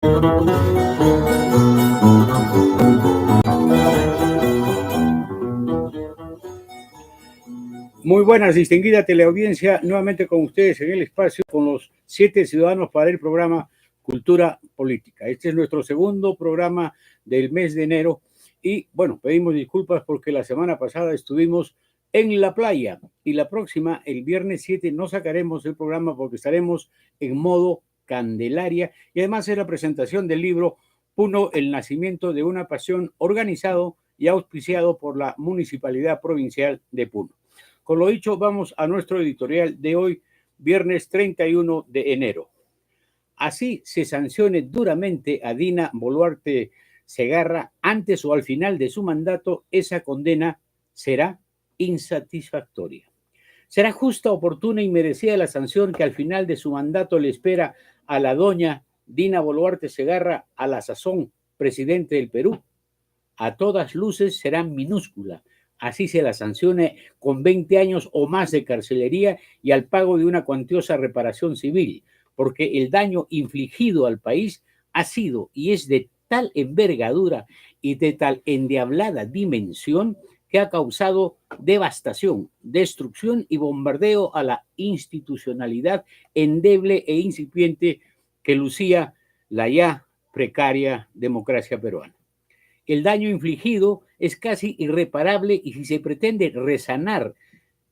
Muy buenas, distinguida teleaudiencia, nuevamente con ustedes en el espacio con los 7 ciudadanos para el programa Cultura Política. Este es nuestro segundo programa del mes de enero y bueno, pedimos disculpas porque la semana pasada estuvimos en la playa y la próxima, el viernes 7, no sacaremos el programa porque estaremos en modo Candelaria y además es la presentación del libro Puno, el nacimiento de una pasión, organizado y auspiciado por la Municipalidad Provincial de Puno. Con lo dicho, vamos a nuestro editorial de hoy, viernes 31 de enero. Así se sancione duramente a Dina Boluarte Segarra antes o al final de su mandato, esa condena será insatisfactoria. ¿Será justa, oportuna y merecida la sanción que al final de su mandato le espera a la doña Dina Boluarte Segarra, a la sazón presidente del Perú? A todas luces será minúscula. Así se la sancione con 20 años o más de carcelería y al pago de una cuantiosa reparación civil, porque el daño infligido al país ha sido y es de tal envergadura y de tal endiablada dimensión que ha causado devastación, destrucción y bombardeo a la institucionalidad endeble e incipiente que lucía la ya precaria democracia peruana. El daño infligido es casi irreparable y si se pretende resanar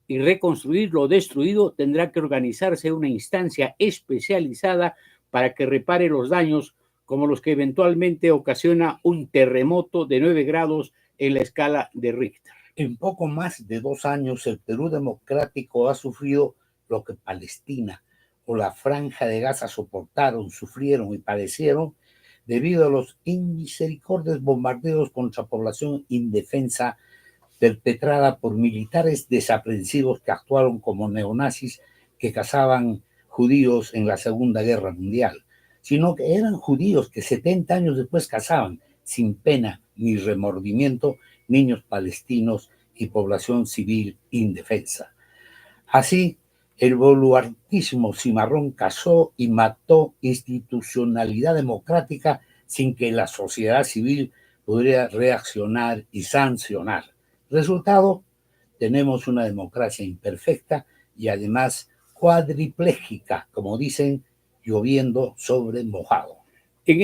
y reconstruir lo destruido, tendrá que organizarse una instancia especializada para que repare los daños como los que eventualmente ocasiona un terremoto de 9 grados en la escala de Richter. En poco más de 2 años, el Perú democrático ha sufrido lo que Palestina o la Franja de Gaza soportaron, sufrieron y padecieron debido a los inmisericordios bombardeos contra población indefensa perpetrada por militares desaprensivos que actuaron como neonazis que cazaban judíos en la Segunda Guerra Mundial, sino que eran judíos que 70 años después cazaban sin pena ni remordimiento niños palestinos y población civil indefensa. Así, el boluartismo cimarrón cazó y mató institucionalidad democrática sin que la sociedad civil pudiera reaccionar y sancionar. Resultado, tenemos una democracia imperfecta y además cuadripléjica, como dicen, lloviendo sobre mojado. En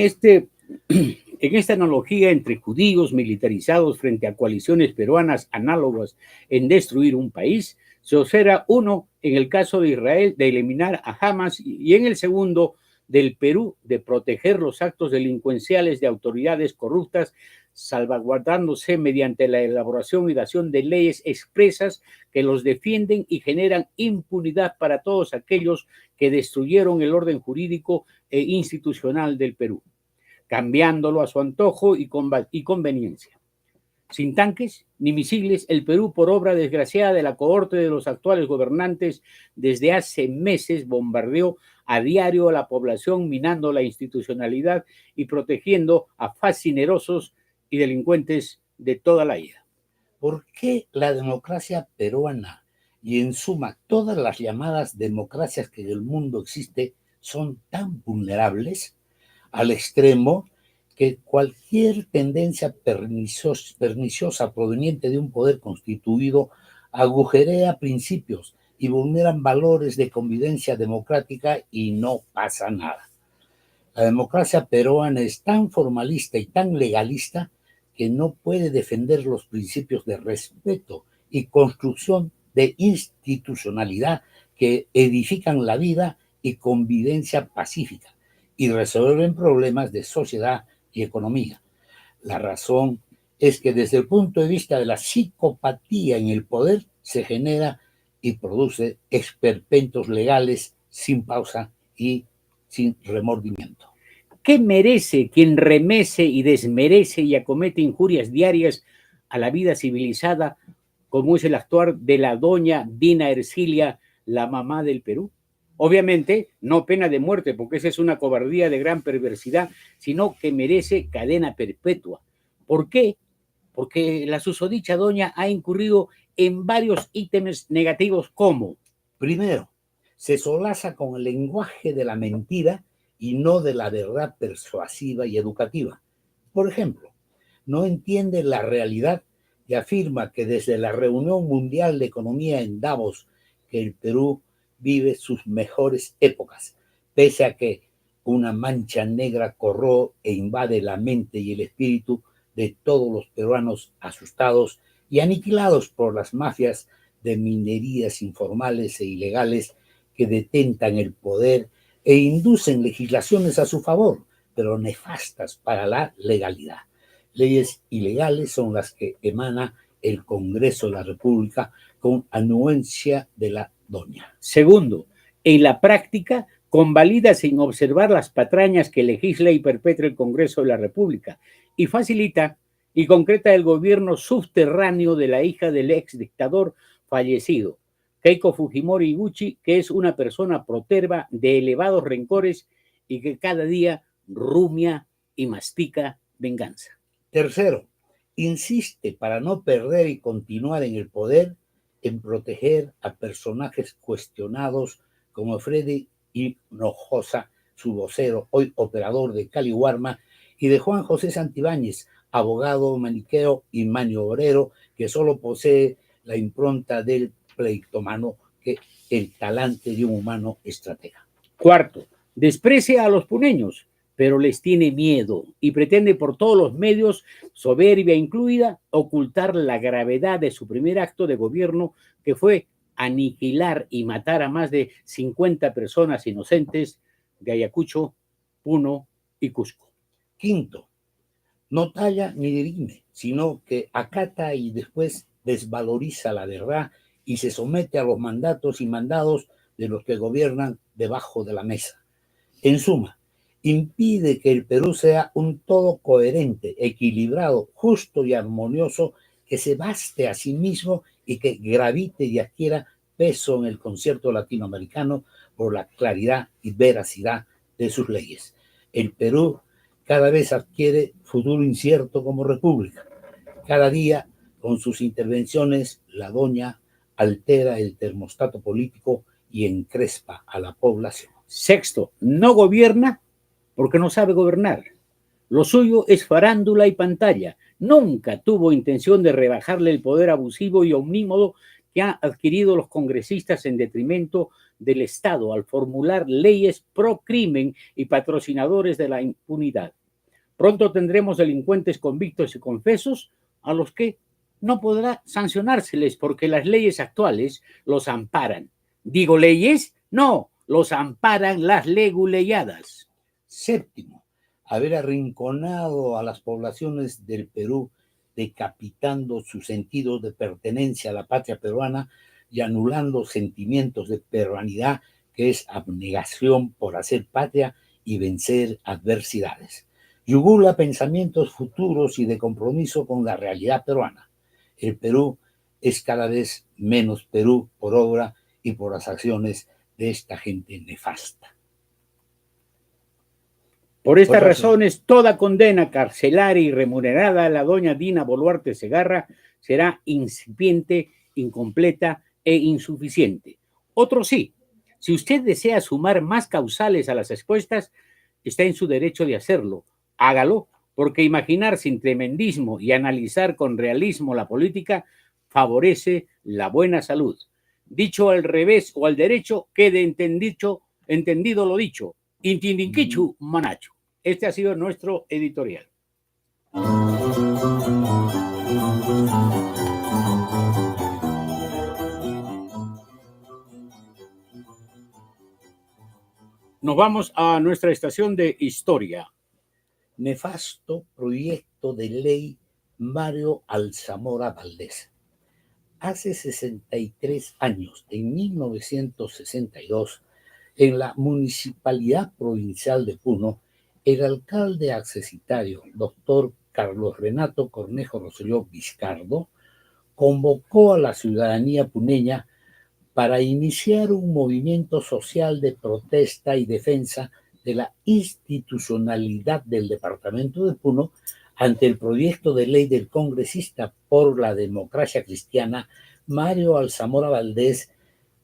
esta analogía entre judíos militarizados frente a coaliciones peruanas análogas en destruir un país, se observa uno en el caso de Israel de eliminar a Hamas y en el segundo del Perú de proteger los actos delincuenciales de autoridades corruptas, salvaguardándose mediante la elaboración y dación de leyes expresas que los defienden y generan impunidad para todos aquellos que destruyeron el orden jurídico e institucional del Perú, cambiándolo a su antojo y conveniencia. Sin tanques ni misiles, el Perú, por obra desgraciada de la cohorte de los actuales gobernantes, desde hace meses bombardeó a diario a la población, minando la institucionalidad y protegiendo a fascinerosos y delincuentes de toda la ida. ¿Por qué la democracia peruana y en suma todas las llamadas democracias que en el mundo existe son tan vulnerables al extremo que cualquier tendencia perniciosa proveniente de un poder constituido agujerea principios y vulneran valores de convivencia democrática y no pasa nada? La democracia peruana es tan formalista y tan legalista que no puede defender los principios de respeto y construcción de institucionalidad que edifican la vida y convivencia pacífica y resuelven problemas de sociedad y economía. La razón es que desde el punto de vista de la psicopatía en el poder se genera y produce esperpentos legales sin pausa y sin remordimiento. ¿Qué merece quien remece y desmerece y acomete injurias diarias a la vida civilizada, como es el actuar de la doña Dina Ercilia, la mamá del Perú? Obviamente, no pena de muerte, porque esa es una cobardía de gran perversidad, sino que merece cadena perpetua. ¿Por qué? Porque la susodicha doña ha incurrido en varios ítems negativos como: primero, se solaza con el lenguaje de la mentira y no de la verdad persuasiva y educativa. Por ejemplo, no entiende la realidad y afirma que desde la Reunión Mundial de Economía en Davos, que el Perú vive sus mejores épocas, pese a que una mancha negra corroe e invade la mente y el espíritu de todos los peruanos asustados y aniquilados por las mafias de minerías informales e ilegales que detentan el poder e inducen legislaciones a su favor, pero nefastas para la legalidad. Leyes ilegales son las que emana el Congreso de la República con anuencia de la doña. Segundo, en la práctica convalida sin observar las patrañas que legisla y perpetra el Congreso de la República y facilita y concreta el gobierno subterráneo de la hija del ex dictador fallecido, Keiko Fujimori Iguchi, que es una persona proterva de elevados rencores y que cada día rumia y mastica venganza. Tercero, insiste para no perder y continuar en el poder en proteger a personajes cuestionados como Freddy Hinojosa, su vocero, hoy operador de Caliwarma, y de Juan José Santibáñez, abogado maniqueo y maniobrero que solo posee la impronta del pleictomano que el talante de un humano estratega. Cuarto, desprecia a los puneños, pero les tiene miedo y pretende por todos los medios, soberbia incluida, ocultar la gravedad de su primer acto de gobierno, que fue aniquilar y matar a más de 50 personas inocentes de Ayacucho, Puno y Cusco. Quinto, no talla ni dirime, sino que acata y después desvaloriza la verdad y se somete a los mandatos y mandados de los que gobiernan debajo de la mesa. En suma, impide que el Perú sea un todo coherente, equilibrado, justo y armonioso, que se baste a sí mismo y que gravite y adquiera peso en el concierto latinoamericano por la claridad y veracidad de sus leyes. El Perú cada vez adquiere futuro incierto como república. Cada día, con sus intervenciones, la doña altera el termostato político y encrespa a la población. Sexto, no gobierna porque no sabe gobernar. Lo suyo es farándula y pantalla. Nunca tuvo intención de rebajarle el poder abusivo y omnímodo que han adquirido los congresistas en detrimento del Estado al formular leyes pro crimen y patrocinadores de la impunidad. Pronto tendremos delincuentes convictos y confesos a los que no podrá sancionárseles porque las leyes actuales los amparan. ¿Digo leyes? No, los amparan las leguleyadas. Séptimo, haber arrinconado a las poblaciones del Perú, decapitando su sentido de pertenencia a la patria peruana y anulando sentimientos de peruanidad, que es abnegación por hacer patria y vencer adversidades. Yugula pensamientos futuros y de compromiso con la realidad peruana. El Perú es cada vez menos Perú por obra y por las acciones de esta gente nefasta. Por estas razones, toda condena carcelaria y remunerada a la doña Dina Boluarte Segarra será incipiente, incompleta e insuficiente. Otro sí, si usted desea sumar más causales a las expuestas, está en su derecho de hacerlo. Hágalo, porque imaginar sin tremendismo y analizar con realismo la política favorece la buena salud. Dicho al revés o al derecho, quede entendido lo dicho. Intindinquichu manacho. Este ha sido nuestro editorial. Nos vamos a nuestra estación de historia. Nefasto proyecto de ley Mario Alzamora Valdés. Hace 63 años, en 1962, en la Municipalidad Provincial de Puno, el alcalde accesitario, doctor Carlos Renato Cornejo Rosselló Vizcardo, convocó a la ciudadanía puneña para iniciar un movimiento social de protesta y defensa de la institucionalidad del departamento de Puno ante el proyecto de ley del congresista por la democracia cristiana Mario Alzamora Valdés,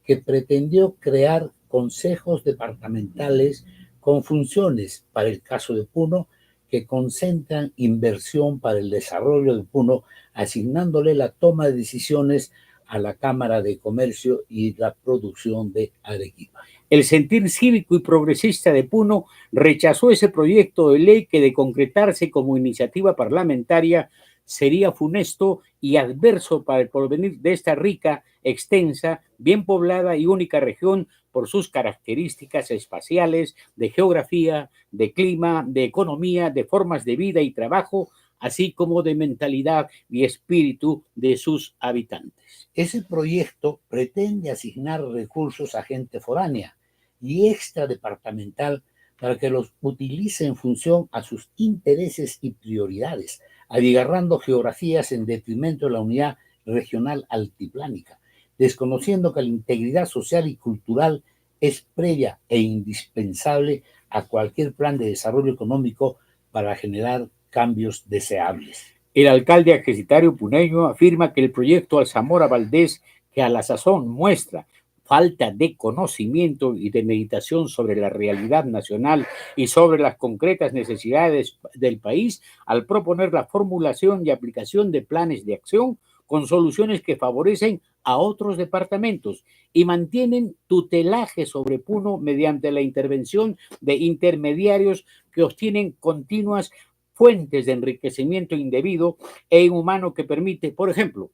que pretendió crear consejos departamentales con funciones, para el caso de Puno, que concentran inversión para el desarrollo de Puno, asignándole la toma de decisiones a la Cámara de Comercio y la producción de Arequipa. El sentir cívico y progresista de Puno rechazó ese proyecto de ley que, de concretarse como iniciativa parlamentaria, sería funesto y adverso para el porvenir de esta rica, extensa, bien poblada y única región por sus características espaciales, de geografía, de clima, de economía, de formas de vida y trabajo, así como de mentalidad y espíritu de sus habitantes. Ese proyecto pretende asignar recursos a gente foránea y extradepartamental para que los utilice en función a sus intereses y prioridades, abigarrando geografías en detrimento de la unidad regional altiplánica, desconociendo que la integridad social y cultural es previa e indispensable a cualquier plan de desarrollo económico para generar cambios deseables. El alcalde ejercitario puneño afirma que el proyecto Alzamora Valdés, que a la sazón muestra falta de conocimiento y de meditación sobre la realidad nacional y sobre las concretas necesidades del país, al proponer la formulación y aplicación de planes de acción con soluciones que favorecen a otros departamentos y mantienen tutelaje sobre Puno mediante la intervención de intermediarios que obtienen continuas fuentes de enriquecimiento indebido e inhumano que permite, por ejemplo,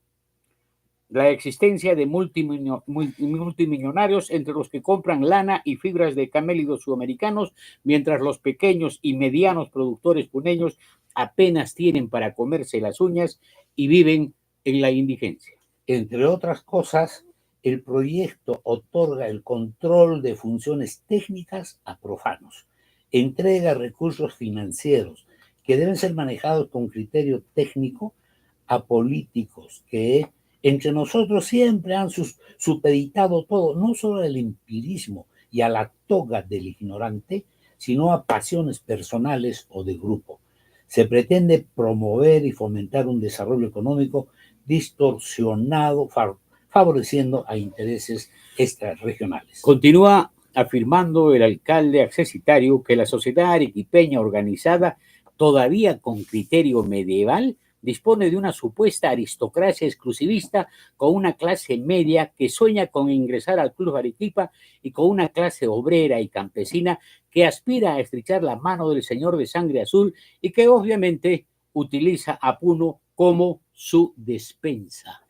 la existencia de multimillonarios entre los que compran lana y fibras de camélidos sudamericanos, mientras los pequeños y medianos productores puneños apenas tienen para comerse las uñas y viven en la indigencia. Entre otras cosas, el proyecto otorga el control de funciones técnicas a profanos, entrega recursos financieros que deben ser manejados con criterio técnico a políticos que entre nosotros siempre han supeditado todo, no solo al empirismo y a la toga del ignorante, sino a pasiones personales o de grupo. Se pretende promover y fomentar un desarrollo económico distorsionado, favoreciendo a intereses extrarregionales. Continúa afirmando el alcalde accesitario que la sociedad arequipeña organizada, todavía con criterio medieval, dispone de una supuesta aristocracia exclusivista con una clase media que sueña con ingresar al Club Arequipa y con una clase obrera y campesina que aspira a estrechar la mano del señor de sangre azul y que obviamente utiliza a Puno como su despensa.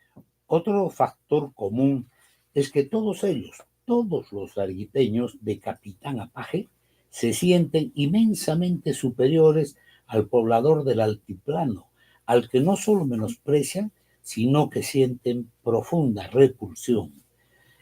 Otro factor común es que todos ellos, todos los arequipeños de capitán a paje, se sienten inmensamente superiores al poblador del altiplano, al que no solo menosprecian, sino que sienten profunda repulsión.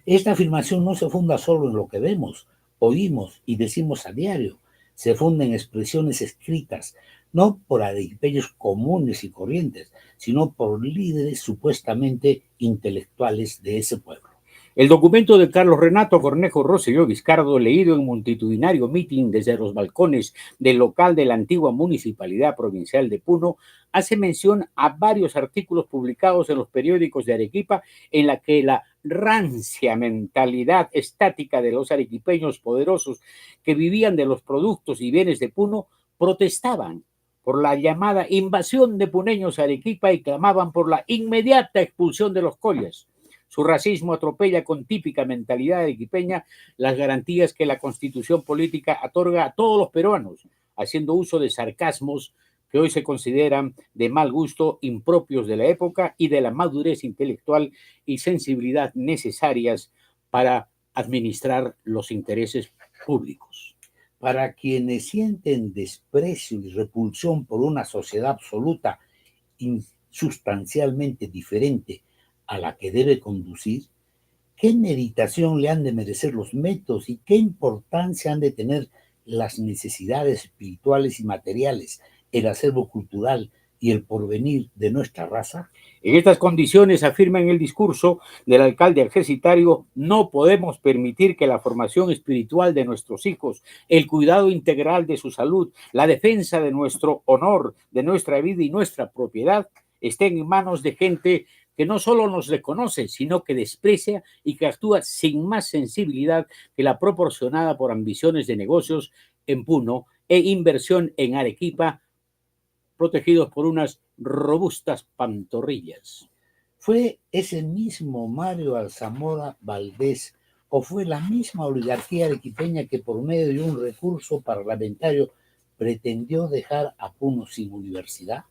Esta afirmación no se funda solo en lo que vemos, oímos y decimos a diario, se funda en expresiones escritas, no por arequipeños comunes y corrientes, sino por líderes supuestamente intelectuales de ese pueblo. El documento de Carlos Renato Cornejo Rosselló Vizcardo, leído en multitudinario mitin desde los balcones del local de la antigua Municipalidad Provincial de Puno, hace mención a varios artículos publicados en los periódicos de Arequipa en la que la rancia mentalidad estática de los arequipeños poderosos que vivían de los productos y bienes de Puno protestaban por la llamada invasión de puneños a Arequipa y clamaban por la inmediata expulsión de los collas. Su racismo atropella con típica mentalidad arequipeña las garantías que la Constitución política otorga a todos los peruanos, haciendo uso de sarcasmos que hoy se consideran de mal gusto, impropios de la época y de la madurez intelectual y sensibilidad necesarias para administrar los intereses públicos. Para quienes sienten desprecio y repulsión por una sociedad absoluta insustancialmente diferente a la que debe conducir, ¿qué meditación le han de merecer los métodos y qué importancia han de tener las necesidades espirituales y materiales, el acervo cultural y el porvenir de nuestra raza? En estas condiciones, afirma en el discurso del alcalde ejercitario, no podemos permitir que la formación espiritual de nuestros hijos, el cuidado integral de su salud, la defensa de nuestro honor, de nuestra vida y nuestra propiedad estén en manos de gente que no solo nos reconoce, sino que desprecia y que actúa sin más sensibilidad que la proporcionada por ambiciones de negocios en Puno e inversión en Arequipa, protegidos por unas robustas pantorrillas. ¿Fue ese mismo Mario Alzamora Valdés o fue la misma oligarquía arequipeña que por medio de un recurso parlamentario pretendió dejar a Puno sin universidad?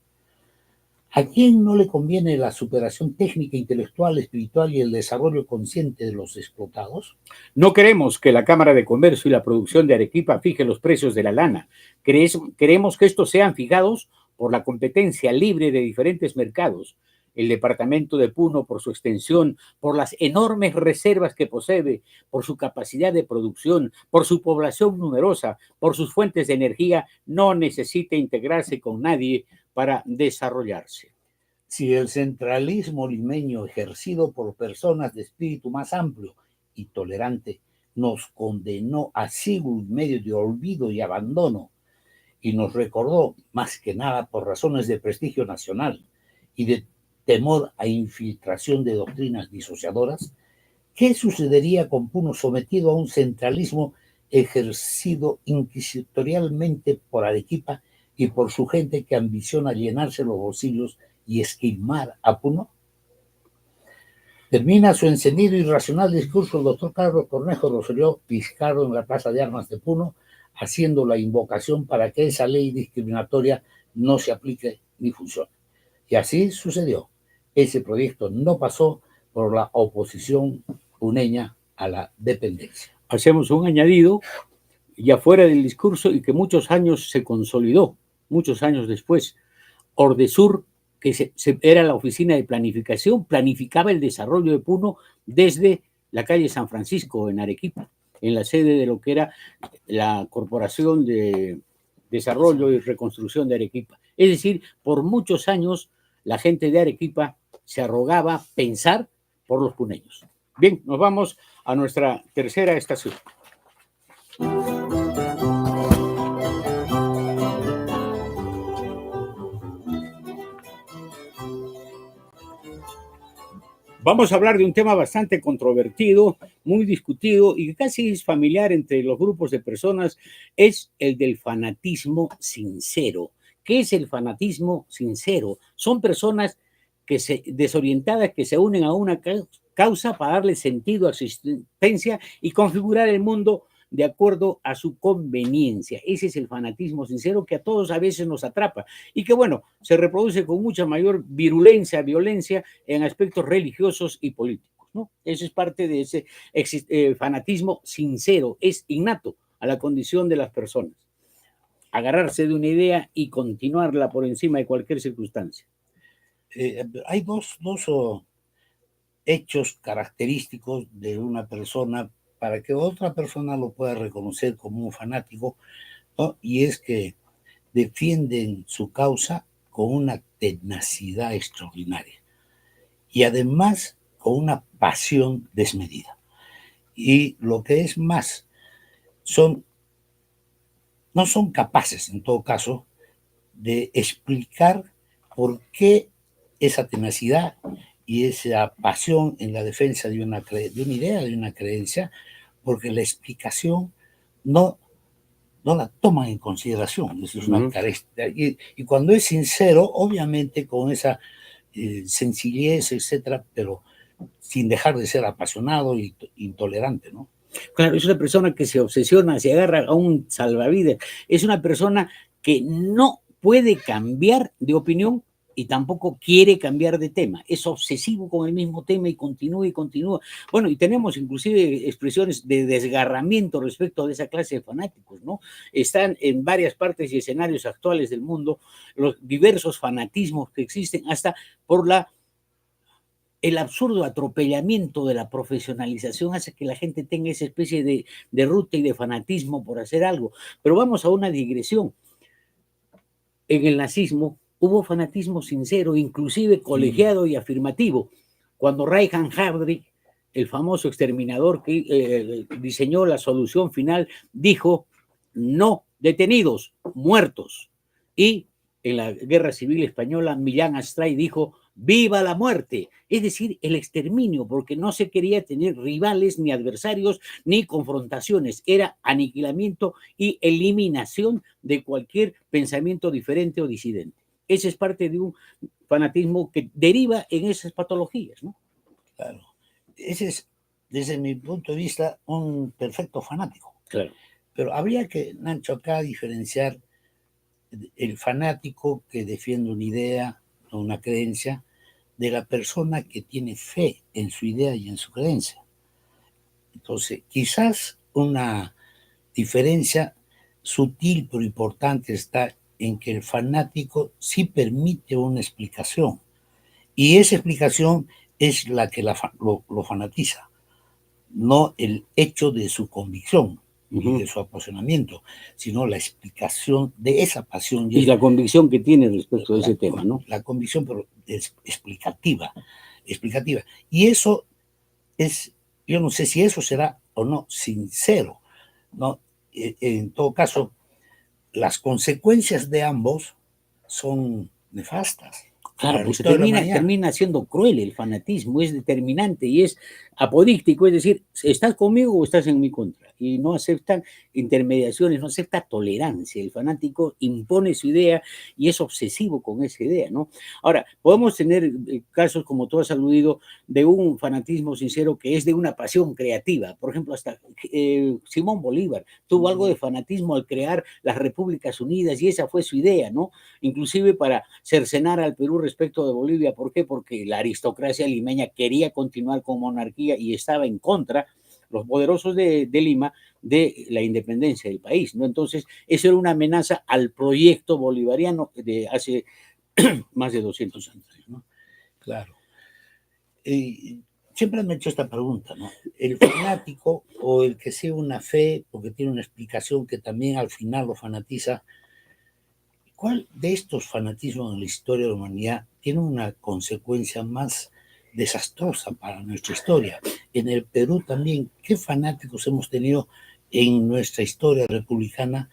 ¿A quién no le conviene la superación técnica, intelectual, espiritual y el desarrollo consciente de los explotados? No queremos que la Cámara de Comercio y la producción de Arequipa fije los precios de la lana. Queremos que estos sean fijados por la competencia libre de diferentes mercados. El departamento de Puno, por su extensión, por las enormes reservas que posee, por su capacidad de producción, por su población numerosa, por sus fuentes de energía, no necesita integrarse con nadie para desarrollarse. Si el centralismo limeño ejercido por personas de espíritu más amplio y tolerante nos condenó a siglos y medio de olvido y abandono y nos recordó más que nada por razones de prestigio nacional y de temor a infiltración de doctrinas disociadoras, ¿qué sucedería con Puno sometido a un centralismo ejercido inquisitorialmente por Arequipa y por su gente que ambiciona llenarse los bolsillos y esquilmar a Puno? Termina su encendido y racional discurso el doctor Carlos Cornejo Rosselló Pizcarro en la Plaza de Armas de Puno, haciendo la invocación para que esa ley discriminatoria no se aplique ni funcione. Y así sucedió. Ese proyecto no pasó por la oposición puneña a la dependencia. Hacemos un añadido ya fuera del discurso y que muchos años se consolidó, muchos años después. Ordesur, que era la oficina de planificación, planificaba el desarrollo de Puno desde la calle San Francisco en Arequipa, en la sede de lo que era la Corporación de Desarrollo y Reconstrucción de Arequipa. Es decir, por muchos años la gente de Arequipa se arrogaba pensar por los puneños. Bien, nos vamos a nuestra tercera estación. Vamos a hablar de un tema bastante controvertido, muy discutido y que casi es familiar entre los grupos de personas, es el del fanatismo sincero. ¿Qué es el fanatismo sincero? Son personas desorientadas que se unen a una causa para darle sentido a su existencia y configurar el mundo de acuerdo a su conveniencia. Ese es el fanatismo sincero que a todos a veces nos atrapa y que, bueno, se reproduce con mucha mayor virulencia, violencia en aspectos religiosos y políticos, ¿no? Eso es parte de ese fanatismo sincero, es innato a la condición de las personas. Agarrarse de una idea y continuarla por encima de cualquier circunstancia. Hay dos hechos característicos de una persona para que otra persona lo pueda reconocer como un fanático, ¿no? Y es que defienden su causa con una tenacidad extraordinaria y además con una pasión desmedida. Y lo que es más, no son capaces, en todo caso, de explicar por qué esa tenacidad y esa pasión en la defensa de una idea, de una creencia, porque la explicación no la toman en consideración. Eso es una carencia. Y cuando es sincero, obviamente con esa sencillez, etcétera, pero sin dejar de ser apasionado e intolerante, ¿no? Claro, es una persona que se obsesiona, se agarra a un salvavidas. Es una persona que no puede cambiar de opinión y tampoco quiere cambiar de tema. Es obsesivo con el mismo tema y continúa y continúa. Bueno, y tenemos inclusive expresiones de desgarramiento respecto de esa clase de fanáticos, ¿no? Están en varias partes y escenarios actuales del mundo los diversos fanatismos que existen, hasta por el absurdo atropellamiento de la profesionalización hace que la gente tenga esa especie de ruta y de fanatismo por hacer algo. Pero vamos a una digresión. En el nazismo hubo fanatismo sincero, inclusive colegiado y afirmativo. Cuando Reinhard Heydrich, el famoso exterminador que diseñó la solución final, dijo: no detenidos, muertos. Y en la Guerra Civil Española, Millán Astray dijo: viva la muerte, es decir, el exterminio, porque no se quería tener rivales, ni adversarios, ni confrontaciones, era aniquilamiento y eliminación de cualquier pensamiento diferente o disidente. Ese es parte de un fanatismo que deriva en esas patologías, ¿no? Claro. Ese es, desde mi punto de vista, un perfecto fanático. Claro. Pero habría que, Nacho, acá diferenciar el fanático que defiende una idea o una creencia de la persona que tiene fe en su idea y en su creencia. Entonces, quizás una diferencia sutil pero importante está en que el fanático sí permite una explicación, y esa explicación es la que lo fanatiza, no el hecho de su convicción y de su apasionamiento, sino la explicación de esa pasión. Y la convicción que tiene respecto de ese tema, ¿no? La convicción, pero es explicativa. Y eso es, yo no sé si eso será o no sincero, ¿no? En todo caso, las consecuencias de ambos son nefastas. Claro, porque termina siendo cruel el fanatismo, es determinante y es apodíctico, es decir, ¿estás conmigo o estás en mi contra? Y no aceptan intermediaciones, no acepta tolerancia. El fanático impone su idea y es obsesivo con esa idea, ¿no? Ahora, podemos tener casos, como tú has aludido, de un fanatismo sincero que es de una pasión creativa. Por ejemplo, hasta Simón Bolívar tuvo algo de fanatismo al crear las Repúblicas Unidas y esa fue su idea, ¿no? Inclusive para cercenar al Perú respecto de Bolivia. ¿Por qué? Porque la aristocracia limeña quería continuar con monarquía y estaba en contra, los poderosos de Lima, de la independencia del país, ¿no? Entonces, eso era una amenaza al proyecto bolivariano de hace más de 200 años, ¿no? Claro. Siempre me he hecho esta pregunta, ¿no? El fanático o el que sea una fe porque tiene una explicación que también al final lo fanatiza, ¿cuál de estos fanatismos en la historia de la humanidad tiene una consecuencia más desastrosa para nuestra historia? En el Perú también, ¿qué fanáticos hemos tenido en nuestra historia republicana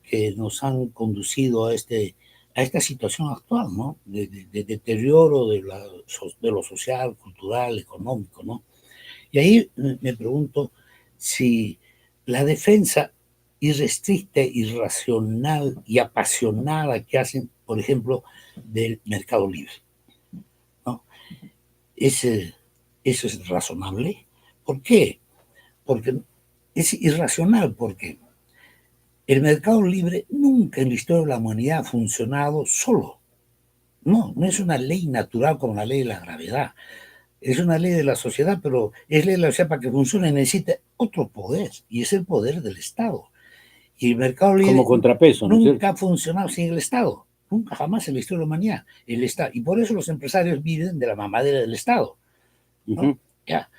que nos han conducido a esta situación actual, ¿no? De deterioro de lo social, cultural, económico, ¿no? Y ahí me pregunto si la defensa irrestricta, irracional y apasionada que hacen, por ejemplo, del mercado libre, ¿no? ¿Eso es razonable? ¿Por qué? Porque es irracional, porque el mercado libre nunca en la historia de la humanidad ha funcionado solo. No es una ley natural como la ley de la gravedad. Es una ley de la sociedad, pero es ley de la sociedad para que funcione necesita otro poder, y es el poder del Estado. Y el mercado libre como contrapeso, ¿no? nunca ha funcionado sin el Estado. Nunca, jamás en la historia de la humanidad. El Estado. Y por eso los empresarios viven de la mamadera del Estado, ¿no? Ya.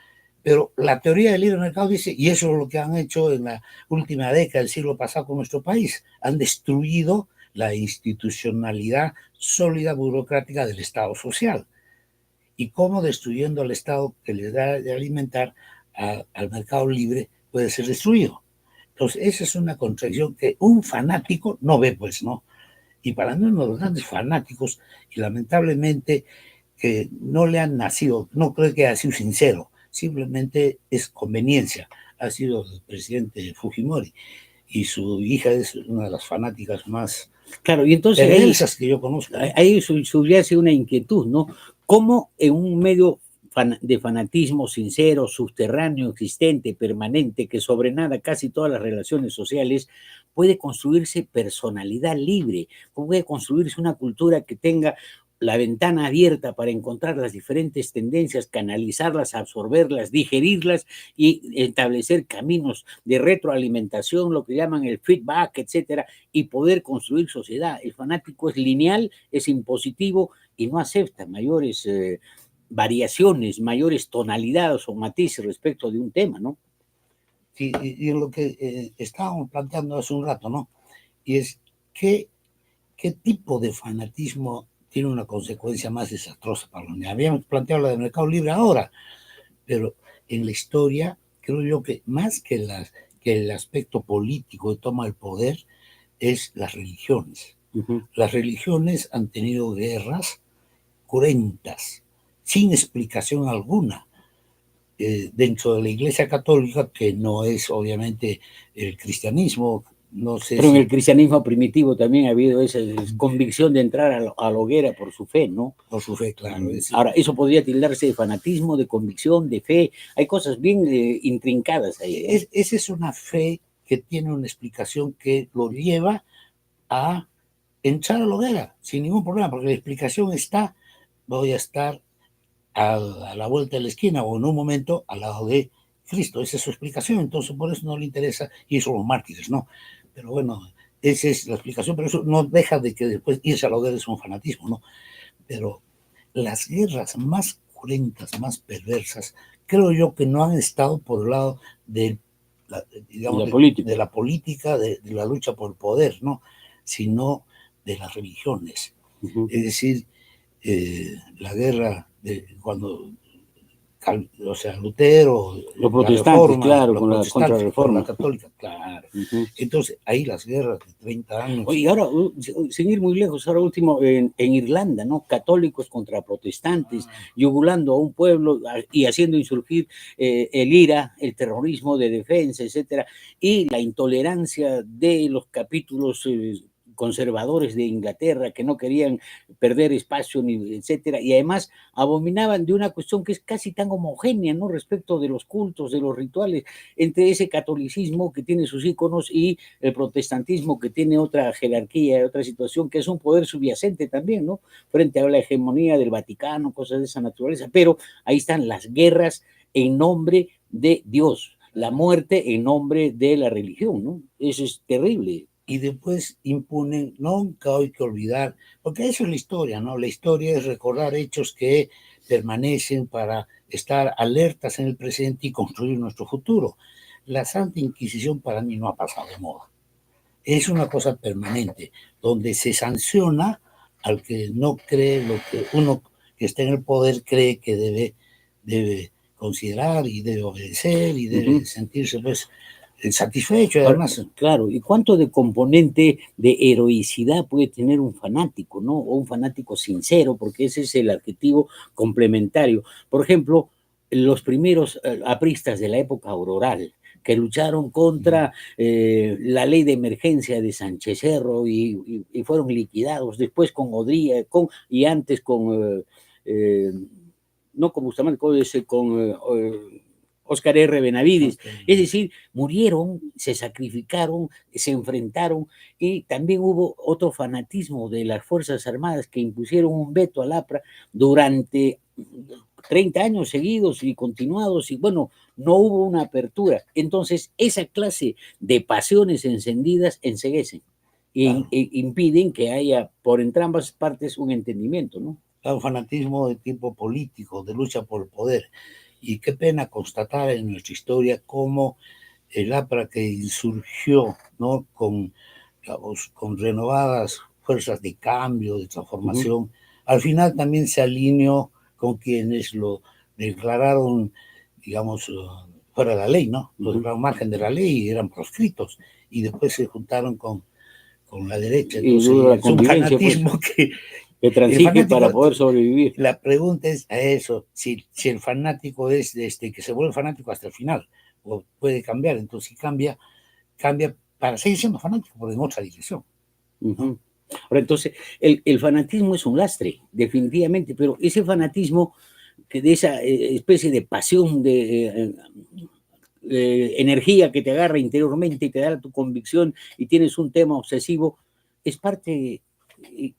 Pero la teoría del libre mercado dice, y eso es lo que han hecho en la última década del siglo pasado con nuestro país, han destruido la institucionalidad sólida burocrática del Estado social. ¿Y cómo destruyendo al Estado que les da de alimentar al mercado libre puede ser destruido? Entonces, esa es una contradicción que un fanático no ve, pues, ¿no? Y para mí uno de los grandes fanáticos, y lamentablemente que no le han nacido, no creo que haya sido sincero, simplemente es conveniencia, ha sido el presidente Fujimori, y su hija es una de las fanáticas más claro, y entonces perversas que yo conozco. Ahí subyace una inquietud, ¿no? ¿Cómo en un medio de fanatismo sincero, subterráneo, existente, permanente, que sobrenada casi todas las relaciones sociales, puede construirse personalidad libre? ¿Cómo puede construirse una cultura que tenga la ventana abierta para encontrar las diferentes tendencias, canalizarlas, absorberlas, digerirlas y establecer caminos de retroalimentación, lo que llaman el feedback, etcétera, y poder construir sociedad? El fanático es lineal, es impositivo y no acepta mayores variaciones, mayores tonalidades o matices respecto de un tema, ¿no? Sí, y en lo que estábamos planteando hace un rato, ¿no? Y es qué tipo de fanatismo tiene una consecuencia más desastrosa para la humanidad. Habíamos planteado la del mercado libre ahora, pero en la historia creo yo que más que el aspecto político de toma del poder es las religiones. Las religiones han tenido guerras cruentas, sin explicación alguna, dentro de la Iglesia Católica, que no es obviamente el cristianismo. No sé Pero en si el cristianismo primitivo también ha habido esa convicción de entrar a la hoguera por su fe, ¿no? por su fe, claro. Ahora, eso podría tildarse de fanatismo, de convicción, de fe. Hay cosas bien intrincadas ahí, ¿no? Esa es una fe que tiene una explicación que lo lleva a entrar a la hoguera sin ningún problema, porque la explicación está: voy a estar a la vuelta de la esquina o en un momento al lado de Cristo. Esa es su explicación, entonces por eso no le interesa, y eso los mártires, ¿no? Pero bueno, esa es la explicación, pero eso no deja de que después irse a la hoguera es un fanatismo, ¿no? Pero las guerras más cruentas, más perversas, creo yo que no han estado por el lado de digamos, de la política, de la lucha por el poder, ¿no? Sino de las religiones. Es decir, la guerra cuando, o sea, Lutero, los protestantes, reforma, claro, los con la protestantes, contrarreforma, la católica, claro. Entonces, ahí las guerras de 30 años. Oye, y ahora, sin ir muy lejos, ahora último, en Irlanda, ¿no? Católicos contra protestantes, yugulando a un pueblo y haciendo insurgir el IRA, el terrorismo de defensa, etcétera, y la intolerancia de los capítulos conservadores de Inglaterra, que no querían perder espacio, ni etcétera, y además abominaban de una cuestión que es casi tan homogénea, ¿no? Respecto de los cultos, de los rituales, entre ese catolicismo que tiene sus íconos y el protestantismo que tiene otra jerarquía, otra situación, que es un poder subyacente también, ¿no? Frente a la hegemonía del Vaticano, cosas de esa naturaleza, pero ahí están las guerras en nombre de Dios, la muerte en nombre de la religión, ¿no? Eso es terrible. Y después imponen, nunca hay que olvidar, porque eso es la historia, ¿no? La historia es recordar hechos que permanecen para estar alertas en el presente y construir nuestro futuro. La Santa Inquisición para mí no ha pasado de moda. Es una cosa permanente, donde se sanciona al que no cree lo que uno que está en el poder cree que debe considerar y debe obedecer y debe sentirse, pues, satisfecho, además. Claro, ¿y cuánto de componente de heroicidad puede tener un fanático, ¿no? O un fanático sincero, porque ese es el adjetivo complementario. Por ejemplo, los primeros apristas de la época auroral, que lucharon contra la ley de emergencia de Sánchez Cerro y fueron liquidados, después con Odría, y antes con, no con Bustamante, con Óscar R. Benavides. Es decir, murieron, se sacrificaron, se enfrentaron, y también hubo otro fanatismo de las Fuerzas Armadas que impusieron un veto al APRA durante 30 años seguidos y continuados, y bueno, no hubo una apertura. Entonces, esa clase de pasiones encendidas enceguecen e impiden que haya por entrambas partes un entendimiento, ¿no? Un fanatismo de tipo político, de lucha por el poder. Y qué pena constatar en nuestra historia cómo el APRA, que surgió, ¿no? con renovadas fuerzas de cambio, de transformación, al final también se alineó con quienes lo declararon, digamos, fuera de la ley, ¿no? Lo declararon margen de la ley y eran proscritos. Y después se juntaron con la derecha. Entonces, es un fanatismo pues, que transige para poder sobrevivir. La pregunta es a eso, si el fanático es que se vuelve fanático hasta el final, o puede cambiar. Entonces, si cambia para seguir siendo fanático, pero en otra dirección. ¿No? Ahora, entonces, el fanatismo es un lastre, definitivamente, pero ese fanatismo, que de esa especie de pasión, de energía que te agarra interiormente y te da tu convicción y tienes un tema obsesivo, es parte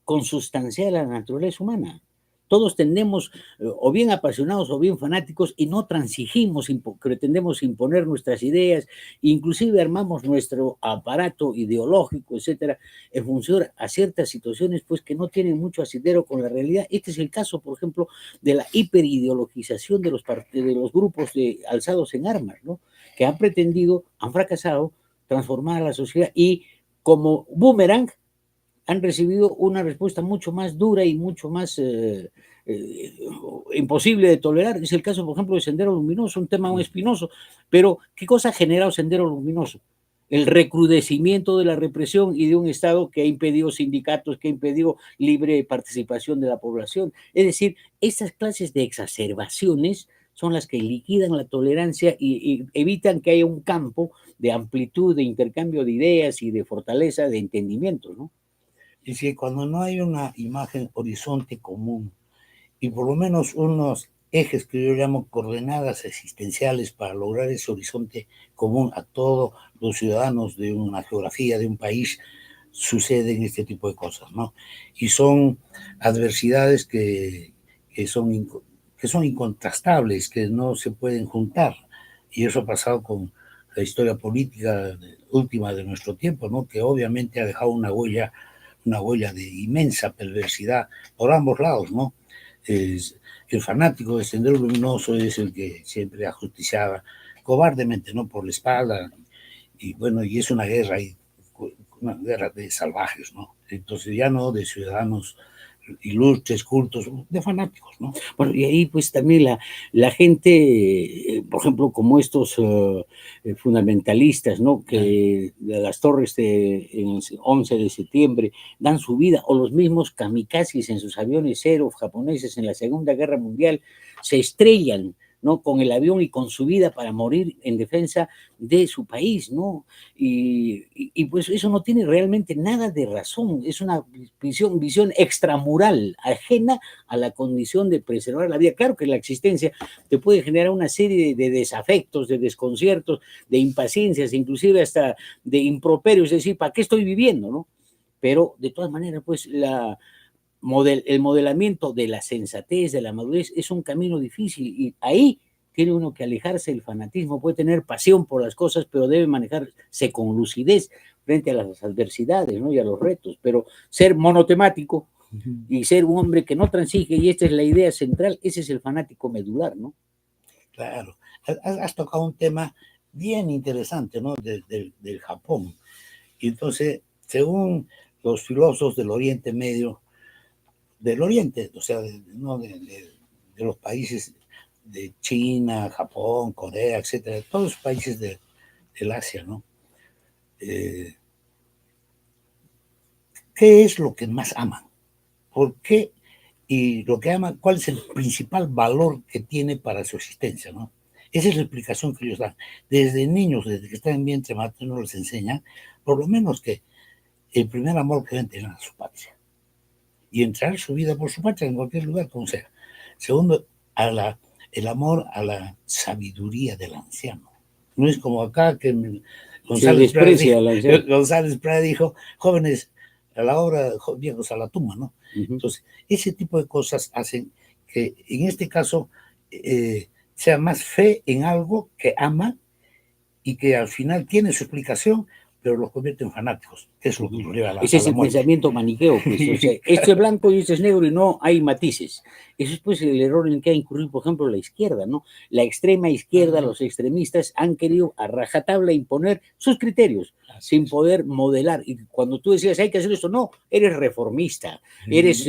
consustancial a la naturaleza humana. Todos tendemos, o bien apasionados o bien fanáticos, y no transigimos, pretendemos imponer nuestras ideas, inclusive armamos nuestro aparato ideológico, etcétera, en función a ciertas situaciones pues que no tienen mucho asidero con la realidad. Este es el caso, por ejemplo, de la hiperideologización de los grupos alzados en armas, ¿no? Que han pretendido, han fracasado, transformar a la sociedad, y como boomerang han recibido una respuesta mucho más dura y mucho más imposible de tolerar. Es el caso, por ejemplo, de Sendero Luminoso, un tema muy espinoso, pero ¿qué cosa ha generado Sendero Luminoso? el recrudecimiento de la represión y de un Estado que ha impedido sindicatos, que ha impedido libre participación de la población. Es decir, estas clases de exacerbaciones son las que liquidan la tolerancia y evitan que haya un campo de amplitud, de intercambio de ideas y de fortaleza, de entendimiento, ¿no? Es que cuando no hay una imagen horizonte común y por lo menos unos ejes que yo llamo coordenadas existenciales para lograr ese horizonte común a todos los ciudadanos de una geografía, de un país, suceden este tipo de cosas, ¿no? Y son adversidades que son incontrastables, que no se pueden juntar. Y eso ha pasado con la historia política última de nuestro tiempo, ¿no? Que obviamente ha dejado una huella de inmensa perversidad por ambos lados, ¿no? El fanático de Sendero Luminoso es el que siempre ajusticiaba cobardemente, ¿no? Por la espalda, y bueno, y es una guerra de salvajes, ¿no? Entonces ya no de ciudadanos ilustres, cultos, de fanáticos, ¿no? Bueno, y ahí pues también la gente, por ejemplo, como estos fundamentalistas, ¿no? Que de las torres en el 11 de septiembre dan su vida, o los mismos kamikazes en sus aviones Zero japoneses en la Segunda Guerra Mundial, se estrellan, ¿no? Con el avión y con su vida para morir en defensa de su país, ¿no? Y pues eso no tiene realmente nada de razón, es una visión extramural, ajena a la condición de preservar la vida. Claro que la existencia te puede generar una serie de desafectos, de desconciertos, de impaciencias, inclusive hasta de improperios, es decir, ¿para qué estoy viviendo, no? Pero de todas maneras, pues el modelamiento de la sensatez, de la madurez, es un camino difícil y ahí tiene uno que alejarse del fanatismo, puede tener pasión por las cosas, pero debe manejarse con lucidez frente a las adversidades, ¿no? Y a los retos, pero ser monotemático y ser un hombre que no transige, y esta es la idea central, ese es el fanático medular, ¿no? Claro, has tocado un tema bien interesante, ¿no? Del Japón. Y entonces, según los filósofos del Oriente Medio, o sea, ¿no? de los países de China, Japón, Corea, etcétera, todos los países del Asia, ¿no? ¿Qué es lo que más aman? ¿Por qué? Y lo que aman, ¿cuál es el principal valor que tiene para su existencia, ¿no? Esa es la explicación que ellos dan. Desde niños, desde que están en vientre materno, les enseñan, por lo menos que el primer amor que deben tener a su patria. Y entrar su vida por su patria en cualquier lugar, como sea. Segundo, el amor a la sabiduría del anciano. No es como acá que González Prada dijo, jóvenes a la obra, viejos a la tumba, ¿no? Entonces, ese tipo de cosas hacen que en este caso sea más fe en algo que ama y que al final tiene su explicación, pero los convierte en fanáticos, que es lo que los lleva a la Ese es el pensamiento maniqueo, pues, o sea, esto es blanco y esto es negro y no hay matices. Eso es pues el error en el que ha incurrido, por ejemplo, la izquierda, ¿no? La extrema izquierda, los extremistas han querido a rajatabla imponer sus criterios sin poder modelar. Y cuando tú decías, hay que hacer esto, no, eres reformista, eres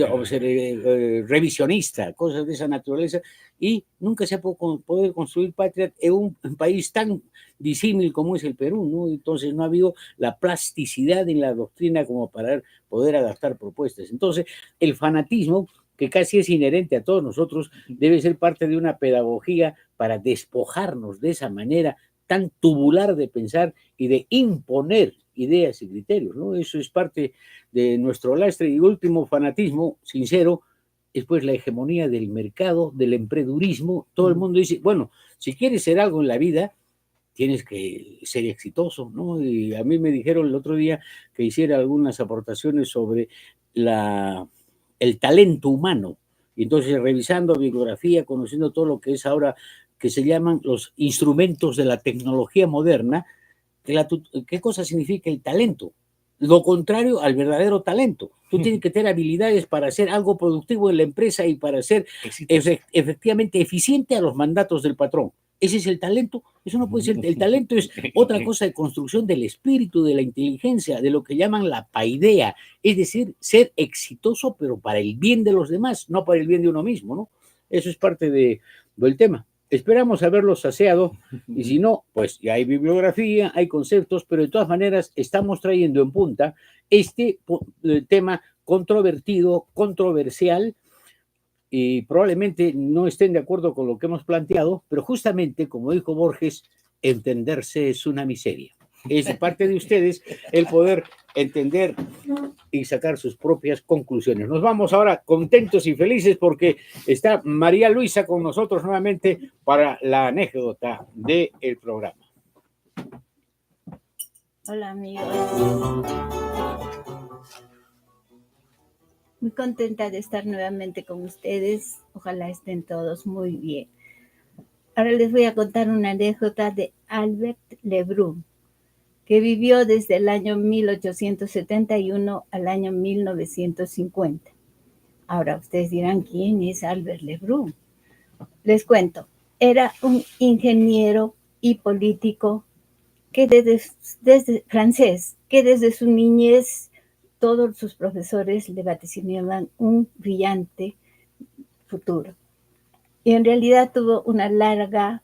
revisionista, cosas de esa naturaleza, y nunca se ha podido construir patria en un país tan disímil como es el Perú, ¿no? Entonces no ha habido la plasticidad en la doctrina como para poder adaptar propuestas. Entonces, el fanatismo, que casi es inherente a todos nosotros, debe ser parte de una pedagogía para despojarnos de esa manera tan tubular de pensar y de imponer ideas y criterios, ¿no? Eso es parte de nuestro lastre y último fanatismo sincero, es pues la hegemonía del mercado, del emprendurismo. Todo el mundo dice, bueno, si quieres ser algo en la vida, tienes que ser exitoso, ¿no? Y a mí me dijeron el otro día que hiciera algunas aportaciones sobre el talento humano. Y entonces, revisando bibliografía, conociendo todo lo que es ahora, que se llaman los instrumentos de la tecnología moderna, ¿qué cosa significa el talento? Lo contrario al verdadero talento. Tú tienes que tener habilidades para hacer algo productivo en la empresa y para ser efectivamente eficiente a los mandatos del patrón. Ese es el talento. Eso no puede ser. El talento es otra cosa de construcción del espíritu, de la inteligencia, de lo que llaman la paidea. Es decir, ser exitoso, pero para el bien de los demás, no para el bien de uno mismo, ¿no? Eso es parte del tema. Esperamos haberlos saciado y si no, pues ya hay bibliografía, hay conceptos, pero de todas maneras estamos trayendo en punta este tema controvertido, controversial, y probablemente no estén de acuerdo con lo que hemos planteado, pero justamente, como dijo Borges, entenderse es una miseria. Es de parte de ustedes el poder entender y sacar sus propias conclusiones. Nos vamos ahora contentos y felices porque está María Luisa con nosotros nuevamente para la anécdota del programa. Hola amigos. Muy contenta de estar nuevamente con ustedes. Ojalá estén todos muy bien. Ahora les voy a contar una anécdota de Albert Lebrun, que vivió desde el año 1871 al año 1950. Ahora ustedes dirán, ¿quién es Albert Lebrun? Les cuento, era un ingeniero y político que desde francés, que desde su niñez todos sus profesores le vaticinaban un brillante futuro. Y en realidad tuvo una larga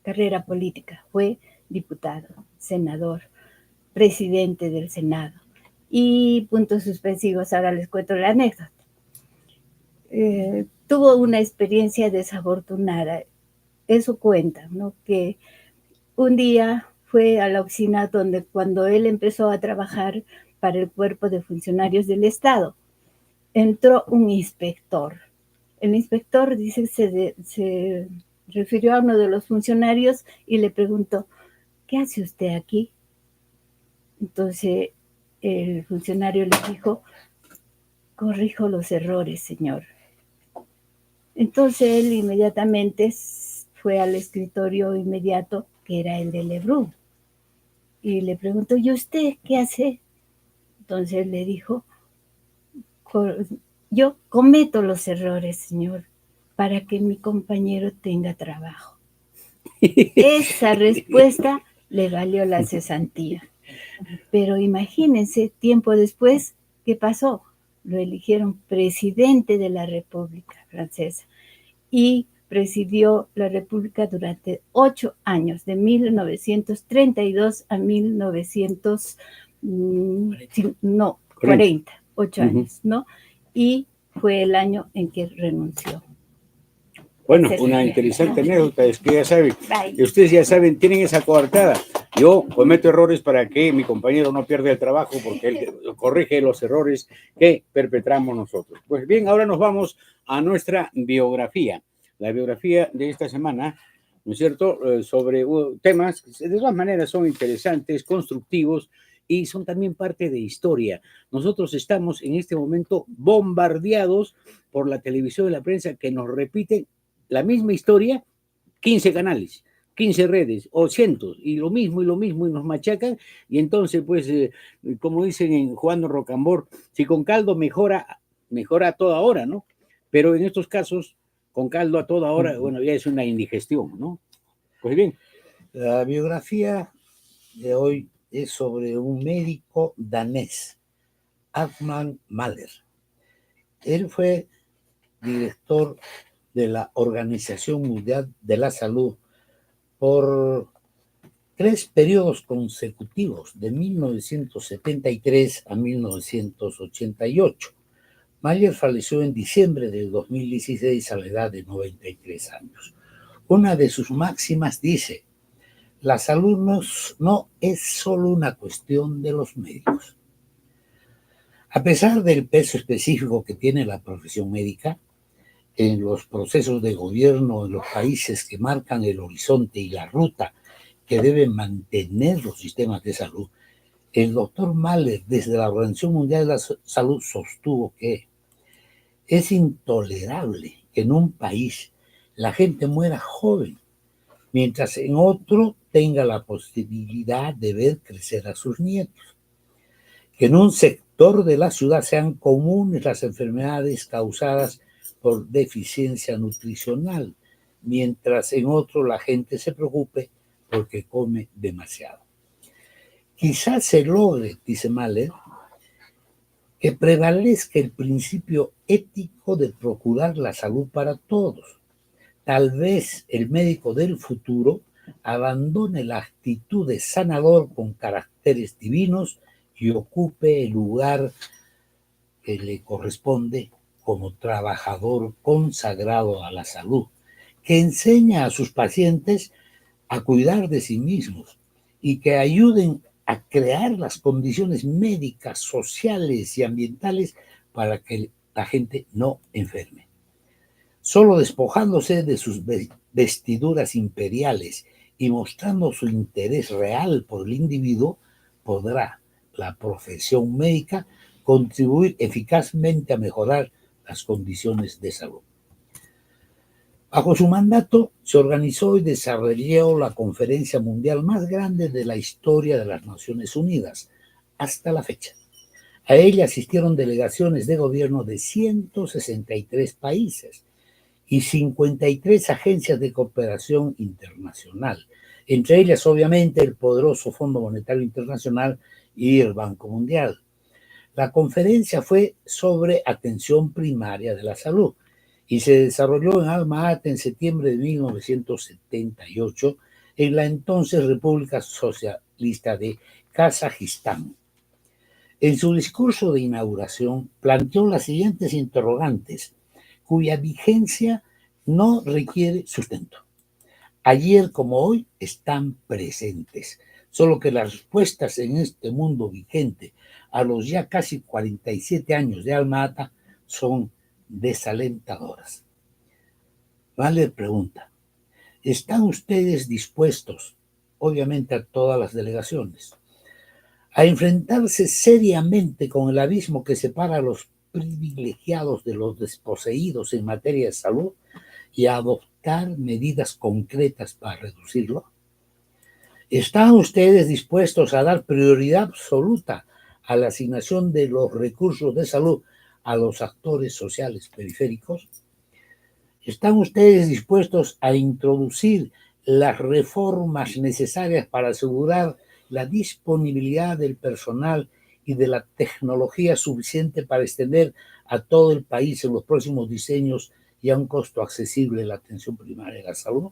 carrera política. Fue diputado, senador, presidente del Senado. Y puntos suspensivos, ahora les cuento la anécdota. Tuvo una experiencia desafortunada. Eso cuenta, ¿no? Que un día fue a la oficina donde cuando él empezó a trabajar para el cuerpo de funcionarios del Estado, entró un inspector. El inspector dice se refirió a uno de los funcionarios y le preguntó, ¿qué hace usted aquí? Entonces el funcionario le dijo, corrijo los errores, señor. Entonces él inmediatamente fue al escritorio inmediato, que era el de Lebrun, y le preguntó, ¿y usted qué hace? Entonces le dijo, yo cometo los errores, señor, para que mi compañero tenga trabajo. Esa respuesta le valió la cesantía. Pero imagínense, tiempo después, ¿qué pasó? Lo eligieron presidente de la República Francesa y presidió la República durante 8 años, de 1932 a 1940, 8 años, ¿no? Y fue el año en que renunció. Bueno, una interesante anécdota es que ya saben, ustedes ya saben, tienen esa coartada. Yo cometo errores para que mi compañero no pierda el trabajo porque él corrige los errores que perpetramos nosotros. Pues bien, ahora nos vamos a nuestra biografía. La biografía de esta semana, ¿no es cierto?, sobre temas que de todas maneras son interesantes, constructivos y son también parte de historia. Nosotros estamos en este momento bombardeados por la televisión y la prensa que nos repiten la misma historia, 15 canales, 15 redes o cientos, y lo mismo, y nos machacan, y entonces, pues, como dicen en Juan Rocambor, si con caldo mejora a toda hora, ¿no? Pero en estos casos, con caldo a toda hora, bueno, ya es una indigestión, ¿no? Pues bien. La biografía de hoy es sobre un médico danés, Armand Mahler. Él fue director de la Organización Mundial de la Salud por 3 periodos consecutivos, de 1973 a 1988. Mahler falleció en diciembre de 2016 a la edad de 93 años. Una de sus máximas dice, la salud no es solo una cuestión de los médicos. A pesar del peso específico que tiene la profesión médica, en los procesos de gobierno en los países que marcan el horizonte y la ruta que deben mantener los sistemas de salud, el doctor Mahler, desde la Organización Mundial de la Salud, sostuvo que es intolerable que en un país la gente muera joven, mientras en otro tenga la posibilidad de ver crecer a sus nietos. Que en un sector de la ciudad sean comunes las enfermedades causadas por deficiencia nutricional, mientras en otro la gente se preocupe porque come demasiado. Quizás se logre, dice Mahler, que prevalezca el principio ético de procurar la salud para todos, tal vez el médico del futuro abandone la actitud de sanador con caracteres divinos y ocupe el lugar que le corresponde como trabajador consagrado a la salud, que enseña a sus pacientes a cuidar de sí mismos y que ayuden a crear las condiciones médicas, sociales y ambientales para que la gente no enferme. Solo despojándose de sus vestiduras imperiales y mostrando su interés real por el individuo, podrá la profesión médica contribuir eficazmente a mejorar las condiciones de salud. Bajo su mandato se organizó y desarrolló la conferencia mundial más grande de la historia de las Naciones Unidas hasta la fecha. A ella asistieron delegaciones de gobierno de 163 países y 53 agencias de cooperación internacional, entre ellas obviamente el poderoso Fondo Monetario Internacional y el Banco Mundial. La conferencia fue sobre atención primaria de la salud y se desarrolló en Alma-Ata en septiembre de 1978 en la entonces República Socialista de Kazajistán. En su discurso de inauguración planteó las siguientes interrogantes, cuya vigencia no requiere sustento. Ayer como hoy están presentes, solo que las respuestas en este mundo vigente a los ya casi 47 años de Alma-Ata son desalentadoras. Vale pregunta, ¿están ustedes dispuestos, obviamente a todas las delegaciones, a enfrentarse seriamente con el abismo que separa a los privilegiados de los desposeídos en materia de salud y a adoptar medidas concretas para reducirlo? ¿Están ustedes dispuestos a dar prioridad absoluta a la asignación de los recursos de salud a los actores sociales periféricos? ¿Están ustedes dispuestos a introducir las reformas necesarias para asegurar la disponibilidad del personal y de la tecnología suficiente para extender a todo el país en los próximos diseños y a un costo accesible la atención primaria de la salud?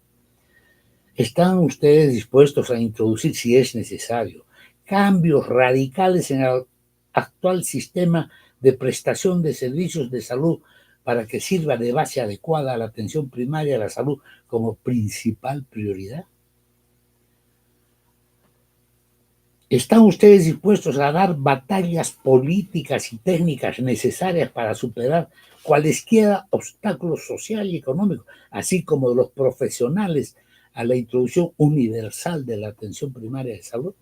¿Están ustedes dispuestos a introducir, si es necesario, cambios radicales en el actual sistema de prestación de servicios de salud para que sirva de base adecuada a la atención primaria de la salud como principal prioridad? ¿Están ustedes dispuestos a dar batallas políticas y técnicas necesarias para superar cualesquiera obstáculos sociales y económicos, así como de los profesionales, a la introducción universal de la atención primaria de salud?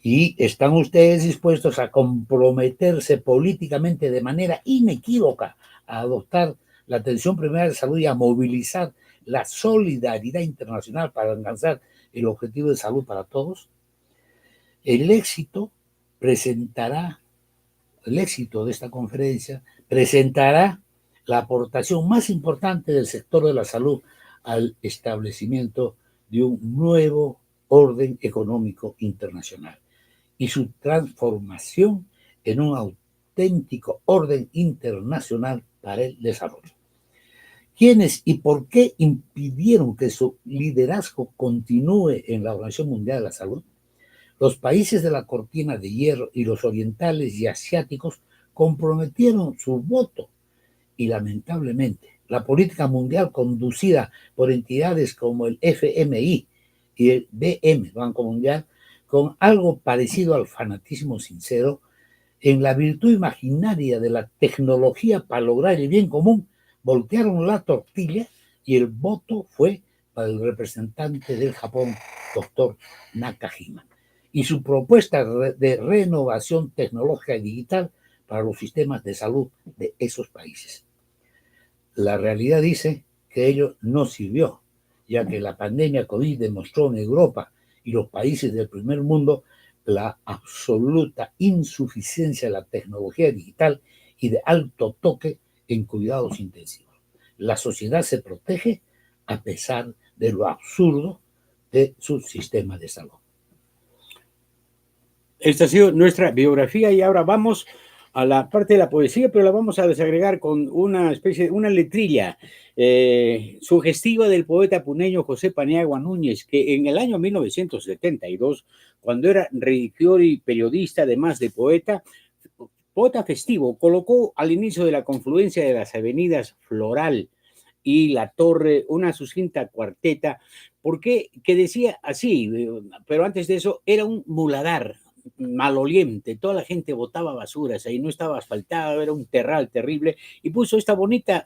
¿Y están ustedes dispuestos a comprometerse políticamente de manera inequívoca a adoptar la atención primaria de salud y a movilizar la solidaridad internacional para alcanzar el objetivo de salud para todos? El éxito de esta conferencia presentará la aportación más importante del sector de la salud al establecimiento de un nuevo orden económico internacional y su transformación en un auténtico orden internacional para el desarrollo. ¿Quiénes y por qué impidieron que su liderazgo continúe en la Organización Mundial de la Salud? Los países de la cortina de hierro y los orientales y asiáticos comprometieron su voto y lamentablemente la política mundial conducida por entidades como el FMI y el BM, Banco Mundial, con algo parecido al fanatismo sincero, en la virtud imaginaria de la tecnología para lograr el bien común, voltearon la tortilla y el voto fue para el representante del Japón, doctor Nakajima, y su propuesta de renovación tecnológica y digital para los sistemas de salud de esos países. La realidad dice que ello no sirvió, ya que la pandemia COVID demostró en Europa y los países del primer mundo la absoluta insuficiencia de la tecnología digital y de alto toque en cuidados intensivos. La sociedad se protege a pesar de lo absurdo de su sistema de salud. Esta ha sido nuestra biografía y ahora vamos a la parte de la poesía, pero la vamos a desagregar con una especie, una letrilla sugestiva del poeta puneño José Paniagua Núñez, que en el año 1972, cuando era redactor y periodista, además de poeta festivo, colocó al inicio de la confluencia de las avenidas Floral y La Torre una sucinta cuarteta, porque que decía así, pero antes de eso era un muladar maloliente, toda la gente botaba basuras, ahí no estaba asfaltado, era un terral terrible, y puso esta bonita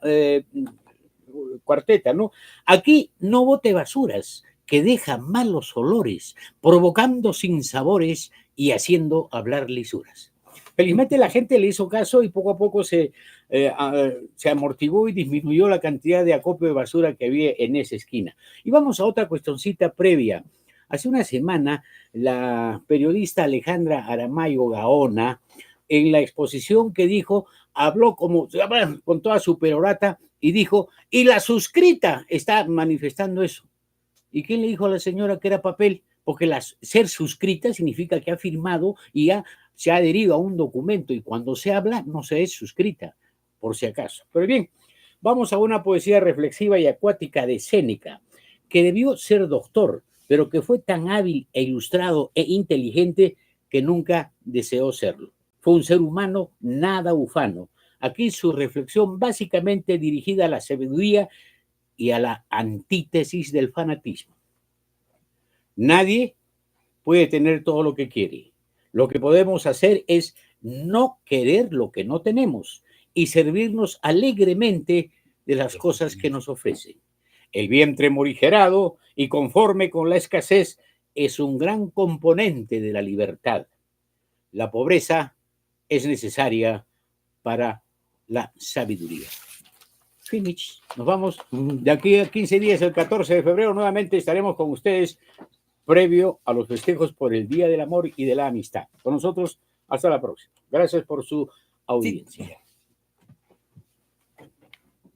cuarteta, ¿no? Aquí no bote basuras, que deja malos olores, provocando sinsabores y haciendo hablar lisuras. Felizmente la gente le hizo caso y poco a poco se amortiguó y disminuyó la cantidad de acopio de basura que había en esa esquina. Y vamos a otra cuestioncita previa. Hace una semana, la periodista Alejandra Aramayo Gaona, en la exposición que dijo, habló con toda su perorata y dijo, y la suscrita está manifestando eso. ¿Y quién le dijo a la señora que era papel? Porque ser suscrita significa que ha firmado y se ha adherido a un documento, y cuando se habla no se es suscrita, por si acaso. Pero bien, vamos a una poesía reflexiva y acuática de Séneca, que debió ser doctor, pero que fue tan hábil e ilustrado e inteligente que nunca deseó serlo. Fue un ser humano nada ufano. Aquí su reflexión básicamente dirigida a la sabiduría y a la antítesis del fanatismo. Nadie puede tener todo lo que quiere. Lo que podemos hacer es no querer lo que no tenemos y servirnos alegremente de las cosas que nos ofrecen. El vientre morigerado y conforme con la escasez es un gran componente de la libertad. La pobreza es necesaria para la sabiduría. Finish. Nos vamos. De aquí a 15 días, el 14 de febrero, nuevamente estaremos con ustedes previo a los festejos por el Día del Amor y de la Amistad. Con nosotros, hasta la próxima. Gracias por su audiencia.